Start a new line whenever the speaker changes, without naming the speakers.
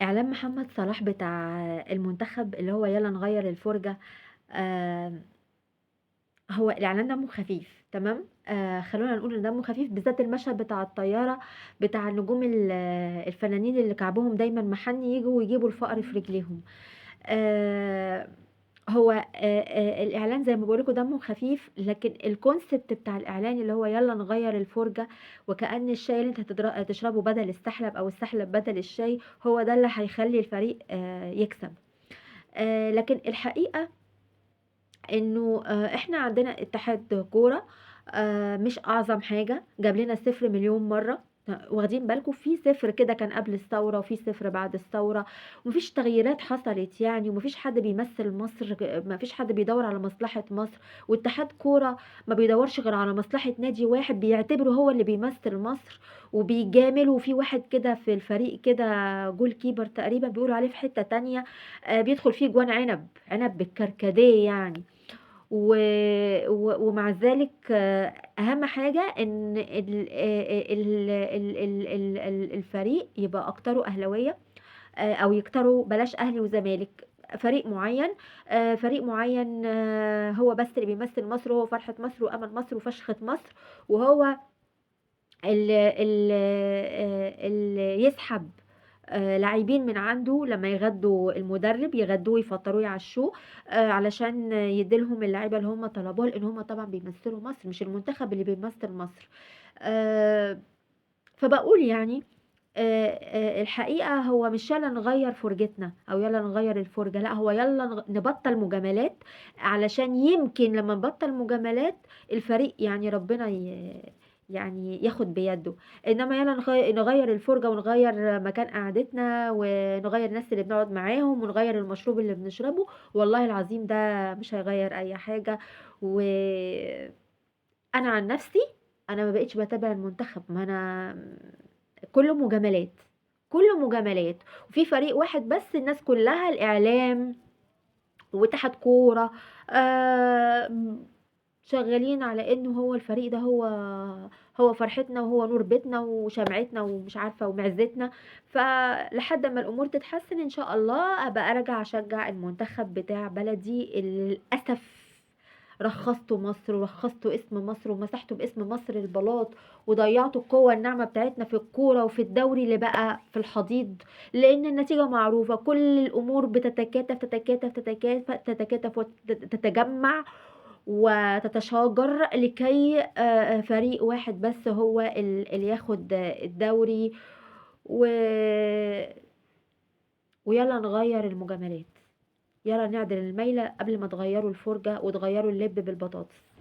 إعلان محمد صلاح بتاع المنتخب اللي هو يالّا نغيّر الفُرجة. آمم هو الإعلان دمّه خفيف تمام. خلّونا نقول إن دمّه خفيف، بالذات المشهد بتاع الطيارة بتاع النجوم الفنانين اللي كعبهم دايمًا محنّي ييجوا ويجيبوا الفقر في رجليهم. آآ هو الإعلان زي ما باقول لكم دمّه خفيف، لكن الconcept بتاع الإعلان اللي هو يالّا نغيّر الفُرجة، وكأن الشاي اللي أنت تشربه بدل السحلب أو السحلب بدل الشاي، هو ده اللي هيخلّي الفريق يكسب. لكن الحقيقة إنه إحنا عندنا اتحاد كورة مش أعظم حاجة، جاب لنا الصفر مليون مرّة. واخدين بالكم؟ في صفر كده كان قبل الثورة، وفي صفر بعد الثورة، وما فيش تغييرات حصلت يعني، وما فيش حد بيمثّل مصر، ما فيش حد بيدوّر على مصلحة مصر، واتحاد كورة ما بيدوّرش غير على مصلحة نادي واحد بيعتبره هو اللي بيمثّل مصر، وبيجامل. وفي واحد كده في الفريق كده goal keeper تقريبًا بيقولوا عليه في حتّة تانية، بيدخل فيه جوان عنب، عنب بالكركديه يعني. و ومع ذلك أهم حاجة إن الفريق يبقى أكتره أهلاوية، أو يكتروا بلاش أهلي وزمالك، فريق معيّن هو بس اللي بيمثّل مصر، وهو فرحة مصر وأمل مصر وفشخة مصر، وهو اللي يسحب لاعبين من عنده لمّا يغادروا المدرب، يغدوه ويفطّروه يعشّوه، علشان يدّي لهم اللعيبة اللي هم طلبوها، لإن هم طبعًا بيمثّلوا مصر، مش المنتخب اللي بيمثّل مصر. آآ فباقول يعني الحقيقة هو مش يالّا نغيّر فرجتنا أو يالّا نغيّر الفُرجة، لأ هو يالّا نبطّل مجاملات، علشان يمكن لمّا نبطّل مجاملات الفريق يعني ربنا يعني ياخد بيده. إنّما يالّا نغيّر الفُرجة ونغيّر مكان قعدتنا ونغيّر الناس اللي بنقعد معاهم ونغيّر المشروب اللي بنشربه، والله العظيم ده مش هيغيّر أي حاجة. وأنا عن نَفْسي أنا ما بقيتش باتابع المنتخب، ما أنا كُلّه مجاملات، كُلّه مجاملات، وفي فريق واحد بس الناس كُلّها الإعلام واتحاد كورة آمم، شغّالين على إنه هو الفريق ده هو فرحتنا وهو نور بيتنا وشمعتنا ومش عارفة ومعزتنا. فلحد أمّا الأمور تتحسّن إن شاء الله أبقى أرجع أشجّع المنتخب بتاع بلدي اللي للأسف رخّصتوا مصر ورخّصتوا اسم مصر ومسحتوا باسم مصر البلاط، وضيّعتوا القوة الناعمة بتاعتنا في الكورة وفي الدوري اللي بقى في الحضيض، لإن النتيجة معروفة، كل الأمور بتتكاتف، تتكاتف تتجمّع وتتشاجر لكي فريق واحد بس هو اللي ياخد الدوري. و ويالّا نغيّر المجاملات، يالّا نعدل المَيلة قبل ما تغيّروا الفُرجة وتغيّروا اللِب بالبطاطس.